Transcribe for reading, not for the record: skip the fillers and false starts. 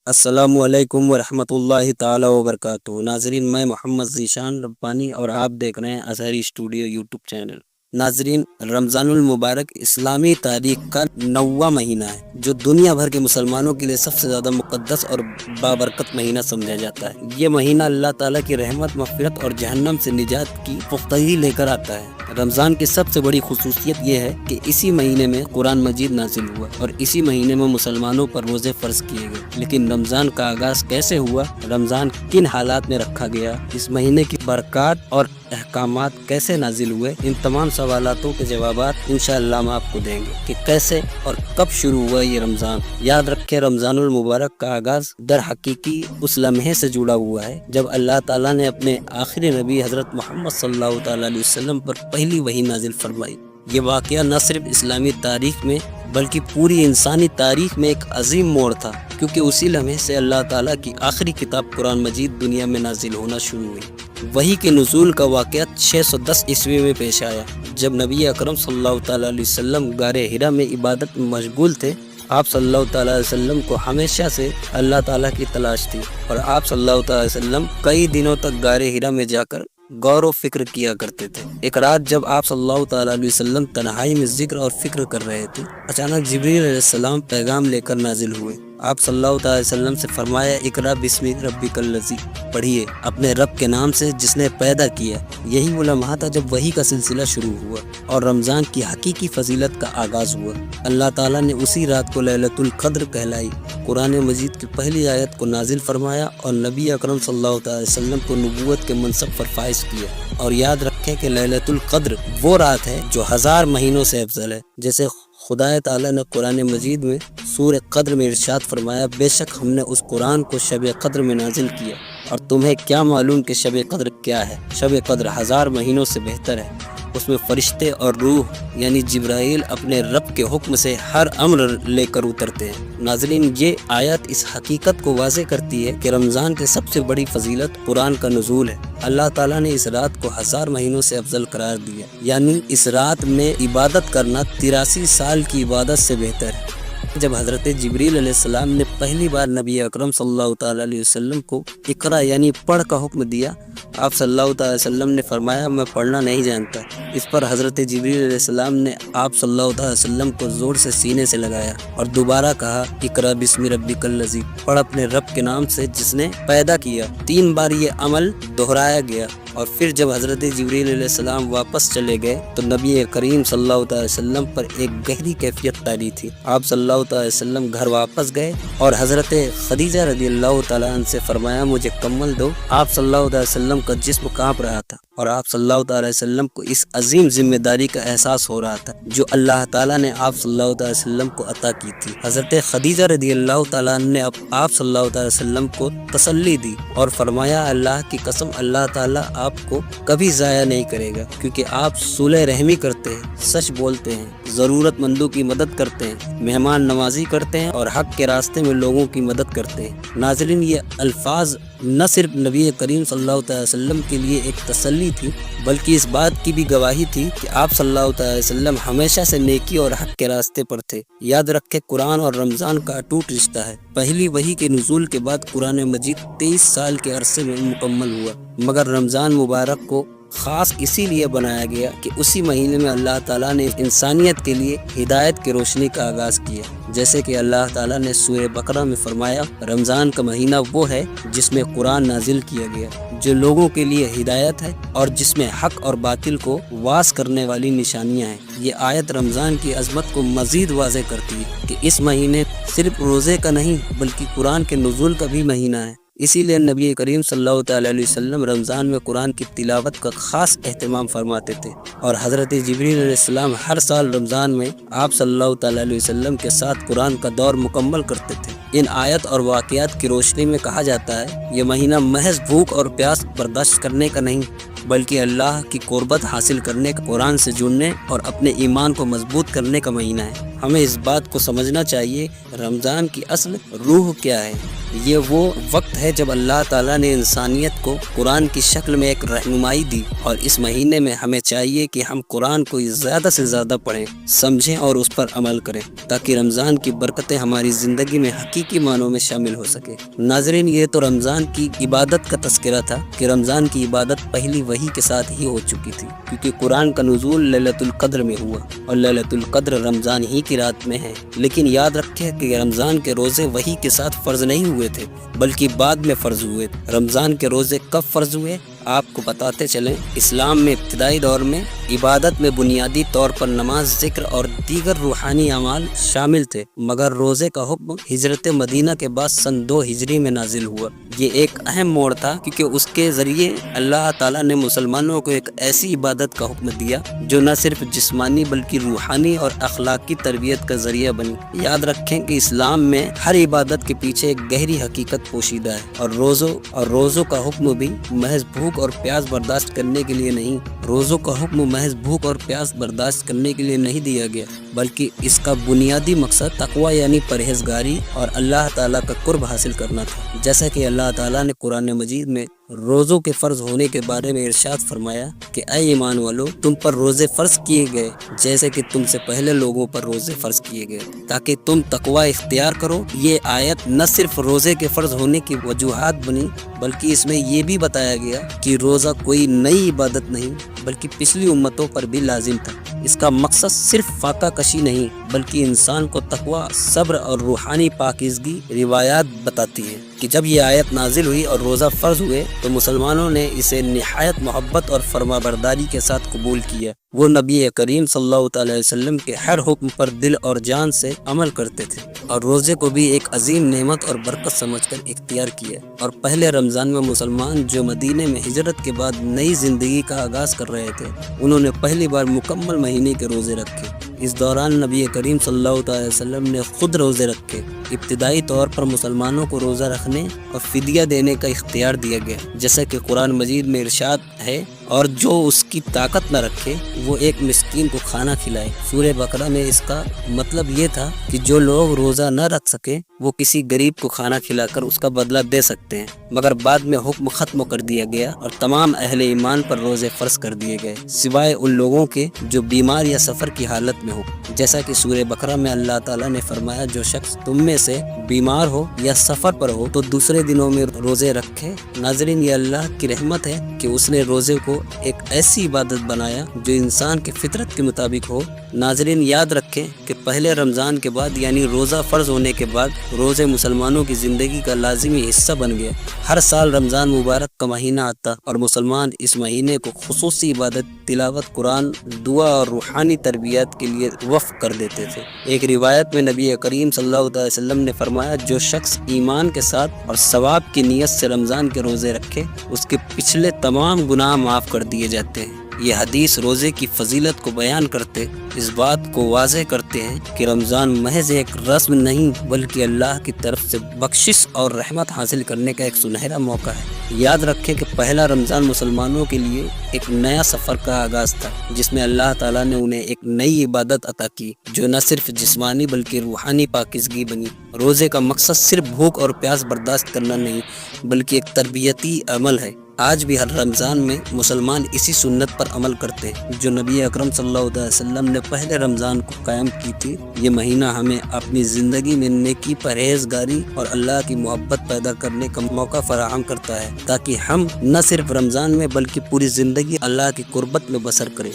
अस्सलामुअलैकुम वरहमतुल्लाहि ताला वबरकातुहू। नाजरीन, मैं मोहम्मद ज़ीशान रब्बानी और आप देख रहे हैं अज़हरी स्टूडियो यूट्यूब चैनल। नाजरीन, रमज़ानुल मुबारक इस्लामी तारीख का 9वां महीना है, जो दुनिया भर के मुसलमानों के लिए सबसे ज़्यादा मुक़द्दस और बाबरकत महीना समझा जाता है। ये महीना अल्लाह ताला की रहमत, मग़फ़िरत और जहन्नम से निजात की पुख्तगी लेकर आता है। रमज़ान की सबसे बड़ी खुसूसियत यह है कि इसी महीने में कुरान मजीद नाजिल हुआ और इसी महीने में मुसलमानों पर रोज़े फ़र्ज़ किए गए। लेकिन रमज़ान का आगाज़ कैसे हुआ, रमज़ान किन हालात में रखा गया, इस महीने की बरक़ात और अहकामात कैसे नाजिल हुए, इन तमाम सवालातों के जवाबात इंशाअल्लाह हम आपको देंगे कि कैसे और कब शुरू हुआ ये रमज़ान। याद रखें, रमज़ानुल मुबारक का आगाज़ दर हकीकी उस लम्हे से जुड़ा हुआ है जब अल्लाह ताला ने अपने आखिरी नबी हज़रत मोहम्मद सल्लल्लाहु ताला अलैहि वसल्लम पर पहली वही नाजिल फरमाई। ये वाक़या न सिर्फ इस्लामी तारीख़ में बल्कि पूरी इंसानी तारीख़ में एक अजीम मोड़ था, क्योंकि उसी लम्हे से अल्लाह ताला की आखिरी किताब कुरान मजीद दुनिया में नाजिल होना शुरू हुई। वही के नुज़ूल का वाक़या 610 ईस्वी में पेश आया, जब नबी अकरम सल्लल्लाहु ताला अलैहि वसल्लम गारे हिरा में इबादत में मशगूल थे। आप सल्लल्लाहु ताला अलैहि वसल्लम को हमेशा से अल्लाह ताला की तलाश थी और आप सल्लल्लाहु ताला अलैहि वसल्लम कई दिनों तक गारे हिरा में जाकर गौर व फिक्र किया करते थे। एक रात जब आप सल्लल्लाहु ताला अलैहि वसल्लम तन्हाई में जिक्र और फिक्र कर रहे थे, अचानक जिब्रील अलैहिस्सलाम पैगाम लेकर नाजिल हुए। आप सल्लल्लाहु ताला अलैहि वसल्लम से फरमाया, इकरा बिस्मि रब्बिकल लज़ी, पढ़िए अपने रब के नाम से जिसने पैदा किया। यही वो लम्हा था जब वही का सिलसिला शुरू हुआ और रमज़ान की हकीकी फजीलत का आगाज़ हुआ। अल्लाह ताला ने उसी रात को लैलतुल क़द्र कहलाई, कुरान मजीद की पहली आयत को नाजिल फरमाया और नबी अकरम सल्लल्लाहु अलैहि वसल्लम को नबूवत के मनसब पर फाइज किया। और याद रखें कि लैलतुल क़द्र वो रात है जो 1000 महीनों से अफजल है। जैसे खुदा ताला ने कुरान मजीद में सूरह क़द्र में इरशाद फरमाया, बेशक हमने उस कुरान को शब क़द्र में नाजिल किया और तुम्हें क्या मालूम कि शब क़द्र क्या है। शब क़द्र 1000 महीनों से बेहतर है। उसमें फरिश्ते और रूह यानी जिब्राइल अपने रब के हुक्म से हर अम्र लेकर उतरते हैं। नाज़रीन, ये आयत इस हकीकत को वाज़े करती है कि रमज़ान की सबसे बड़ी फजीलत कुरान का नुज़ूल है। अल्लाह ताला ने इस रात को 1000 महीनों से अफजल करार दिया, यानी इस रात में इबादत करना 83 साल की इबादत से बेहतर है। जब हज़रत जिब्रील अलैहिस्सलाम ने पहली बार नबी अकरम सल्लल्लाहु ताला अलैहि वसल्लम को इकरा यानी पढ़ का हुक्म दिया, आप सल्लल्लाहु ताला अलैहि वसल्लम ने फरमाया, मैं पढ़ना नहीं जानता। इस पर हज़रत जिब्रील अलैहिस्सलाम ने आप सल्लल्लाहु ताला अलैहि वसल्लम को ज़ोर से सीने से लगाया और दोबारा कहा, इकरा बिस्मि रब्बिकल लज़ी, पढ़ अपने रब के नाम से जिसने पैदा किया। 3 बार ये अमल दोहराया गया और फिर जब हज़रत जिब्रील अलैहिस्सलाम वापस चले गए तो नबी करीम सल्लल्लाहु अलैहि वसल्लम पर एक गहरी कैफियत तारी थी। आप सल्लल्लाहु अलैहि वसल्लम घर वापस गए और हज़रत खदीजा रज़ियल्लाहु तआला अन्हा से फरमाया, मुझे कम्बल दो। आप सल्लल्लाहु अलैहि वसल्लम का जिस्म काँप रहा था और आप सल्लल्लाहु अलैहि वसल्लम को इस अजीम जिम्मेदारी का एहसास हो रहा था जो अल्लाह ताला ने आप सल्लल्लाहु अलैहि वसल्लम को अता की थी। हज़रत खदीजा रज़ियल्लाहु तआला अन्हा ने आप सल्लल्लाहु अलैहि वसल्लम को तसल्ली दी और फरमाया, अल्लाह की कसम, अल्लाह ताला आपको कभी ज़ाया नहीं करेगा, क्योंकि आप सुलह रहमी करते हैं, सच बोलते हैं, ज़रूरतमंदों की मदद करते हैं, मेहमान नवाजी करते हैं और हक़ के रास्ते में लोगों की मदद करते हैं। नाज़रीन, ये अल्फाज न सिर्फ नबी करीम सल्लल्लाहु अलैहि वसल्लम के लिए एक तसल्ली थी, बल्कि इस बात की भी गवाही थी कि आप सल्लल्लाहु अलैहि वसल्लम हमेशा से नेकी और हक़ के रास्ते पर थे। याद रखें, कुरान और रमज़ान का अटूट रिश्ता है। पहली वही के नुज़ूल के बाद कुरान मजीद 23 साल के अरसे में मुकम्मल हुआ, मगर रमज़ान मुबारक को ख़ास इसीलिए बनाया गया कि उसी महीने में अल्लाह ताला ने इंसानियत के लिए हिदायत की रोशनी का आगाज़ किया। जैसे कि अल्लाह ताला ने सूरह बकरा में फरमाया, रमज़ान का महीना वो है जिसमें कुरान नाजिल किया गया, जो लोगों के लिए हिदायत है और जिसमें हक़ और बातिल को वास करने वाली निशानियाँ हैं। ये आयत रमज़ान की अज़मत को मज़ीद वाज़े करती है कि इस महीने सिर्फ रोज़े का नहीं बल्कि कुरान के नुज़ूल का भी महीना है। इसीलिए नबी करीम सल्लल्लाहु अलैहि वसल्लम रमज़ान में कुरान की तिलावत का ख़ास एहतमाम फरमाते थे और हज़रत जिब्रील अलैहिस्सलाम हर साल रमज़ान में आप सल्लल्लाहु अलैहि वसल्लम के साथ कुरान का दौर मुकम्मल करते थे। इन आयत और वाक़यात की रोशनी में कहा जाता है, ये महीना महज भूख और प्यास बर्दाश्त करने का नहीं بلکہ اللہ کی قربت حاصل کرنے کا، قرآن سے جڑنے اور اپنے ایمان کو مضبوط کرنے کا مہینہ ہے۔ ہمیں اس بات کو سمجھنا چاہیے رمضان کی اصل روح کیا ہے۔ یہ وہ وقت ہے جب اللہ تعالیٰ نے انسانیت کو قرآن کی شکل میں ایک رہنمائی دی، اور اس مہینے میں ہمیں چاہیے کہ ہم قرآن کو زیادہ سے زیادہ پڑھیں، سمجھیں اور اس پر عمل کریں، تاکہ رمضان کی برکتیں ہماری زندگی میں حقیقی معنوں میں شامل ہو سکے۔ ناظرین، یہ تو رمضان کی عبادت کا تذکرہ تھا کہ رمضان کی عبادت پہلی وحی کے ساتھ ہی ہو چکی تھی، کیونکہ قرآن کا نزول لیلۃ القدر میں ہوا، اور لیلۃ القدر رمضان ہی کی رات میں ہے۔ لیکن یاد رکھیں کہ رمضان کے روزے وحی کے ساتھ فرض نہیں ہوئے تھے، بلکہ بعد میں فرض ہوئے۔ رمضان کے روزے کب فرض ہوئے آپ کو بتاتے چلیں۔ اسلام میں ابتدائی دور میں عبادت میں بنیادی طور پر نماز، ذکر اور دیگر روحانی اعمال شامل تھے، مگر روزے کا حکم ہجرت مدینہ کے بعد سن 2 ہجری میں نازل ہوا۔ یہ ایک اہم موڑ تھا، کیونکہ اس کے ذریعے اللہ تعالیٰ نے مسلمانوں کو ایک ایسی عبادت کا حکم دیا جو نہ صرف جسمانی بلکہ روحانی اور اخلاقی تربیت کا ذریعہ بنی۔ یاد رکھیں کہ اسلام میں ہر عبادت کے پیچھے ایک گہری حقیقت پوشیدہ ہے، اور روزوں کا حکم بھی محض بھوک اور پیاس برداشت کرنے کے لیے نہیں، روزوں کا حکم محض بھوک اور پیاس برداشت کرنے کے لیے نہیں دیا گیا، بلکہ اس کا بنیادی مقصد تقوی یعنی پرہیزگاری اور اللہ تعالیٰ کا قرب حاصل کرنا تھا۔ جیسا کہ اللہ تعالیٰ نے قرآن مجید میں روزوں کے فرض ہونے کے بارے میں ارشاد فرمایا کہ اے ایمان والو، تم پر روزے فرض کیے گئے جیسے کہ تم سے پہلے لوگوں پر روزے فرض کیے گئے تاکہ تم تقوی اختیار کرو۔ یہ آیت نہ صرف روزے کے فرض ہونے کی وجوہات بنی، بلکہ اس میں یہ بھی بتایا گیا کہ روزہ کوئی نئی عبادت نہیں بلکہ پچھلی امتوں پر بھی لازم تھا۔ اس کا مقصد صرف فاقہ کشی نہیں، بلکہ انسان کو تقوی، صبر اور روحانی پاکیزگی۔ روایات بتاتی ہے کہ جب یہ آیت نازل ہوئی اور روزہ فرض ہوئے تو مسلمانوں نے اسے نہایت محبت اور فرمانبرداری کے ساتھ قبول کیا۔ وہ نبی کریم صلی اللہ تعالی وسلم کے ہر حکم پر دل اور جان سے عمل کرتے تھے، اور روزے کو بھی ایک عظیم نعمت اور برکت سمجھ کر اختیار کیا۔ اور پہلے رمضان میں مسلمان جو مدینے میں ہجرت کے بعد نئی زندگی کا آغاز کر رہے تھے، انہوں نے پہلی بار مکمل مہینے کے روزے رکھے۔ اس دوران نبی کریم صلی اللہ تعالی وسلم نے خود روزے رکھے۔ ابتدائی طور پر مسلمانوں کو روزہ رکھنے اور فدیہ دینے کا اختیار دیا گیا، جیسا کہ قرآن مجید میں ارشاد ہے، اور جو اس کی طاقت نہ رکھے وہ ایک مسکین کو کھانا کھلائے۔ سورہ بقرہ میں اس کا مطلب یہ تھا کہ جو لوگ روزہ نہ رکھ سکے وہ کسی غریب کو کھانا کھلا کر اس کا بدلہ دے سکتے ہیں، مگر بعد میں حکم ختم کر دیا گیا اور تمام اہل ایمان پر روزے فرض کر دیے گئے، سوائے ان لوگوں کے جو بیمار یا سفر کی حالت میں ہو، جیسا کہ سورہ بقرہ میں اللہ تعالیٰ نے فرمایا، جو شخص تم میں سے بیمار ہو یا سفر پر ہو تو دوسرے دنوں میں روزے رکھے۔ ناظرین، یہ اللہ کی رحمت ہے کہ اس نے روزے کو ایک ایسی عبادت بنایا جو انسان کی فطرت کے مطابق ہو۔ ناظرین، یاد رکھیں کہ پہلے رمضان کے بعد یعنی روزہ فرض ہونے کے بعد روزے مسلمانوں کی زندگی کا لازمی حصہ بن گیا۔ ہر سال رمضان مبارک کا مہینہ آتا اور مسلمان اس مہینے کو خصوصی عبادت، تلاوت قرآن، دعا اور روحانی تربیت کے لیے وقف کر دیتے تھے۔ ایک روایت میں نبی کریم صلی اللہ علیہ وسلم نے فرمایا، جو شخص ایمان کے ساتھ اور ثواب کی نیت سے رمضان کے روزے رکھے اس کے پچھلے تمام گناہ معاف کر دیے جاتے ہیں۔ یہ حدیث روزے کی فضیلت کو بیان کرتے اس بات کو واضح کرتے ہیں کہ رمضان محض ایک رسم نہیں بلکہ اللہ کی طرف سے بخشش اور رحمت حاصل کرنے کا ایک سنہرا موقع ہے۔ یاد رکھیں کہ پہلا رمضان مسلمانوں کے لیے ایک نیا سفر کا آغاز تھا، جس میں اللہ تعالیٰ نے انہیں ایک نئی عبادت عطا کی جو نہ صرف جسمانی بلکہ روحانی پاکیزگی بنی۔ روزے کا مقصد صرف بھوک اور پیاس برداشت کرنا نہیں بلکہ ایک تربیتی عمل ہے۔ آج بھی ہر رمضان میں مسلمان اسی سنت پر عمل کرتے ہیں جو نبی اکرم صلی اللہ علیہ وسلم نے پہلے رمضان کو قائم کی تھی۔ یہ مہینہ ہمیں اپنی زندگی میں نیکی، پرہیزگاری اور اللہ کی محبت پیدا کرنے کا موقع فراہم کرتا ہے، تاکہ ہم نہ صرف رمضان میں بلکہ پوری زندگی اللہ کی قربت میں بسر کریں۔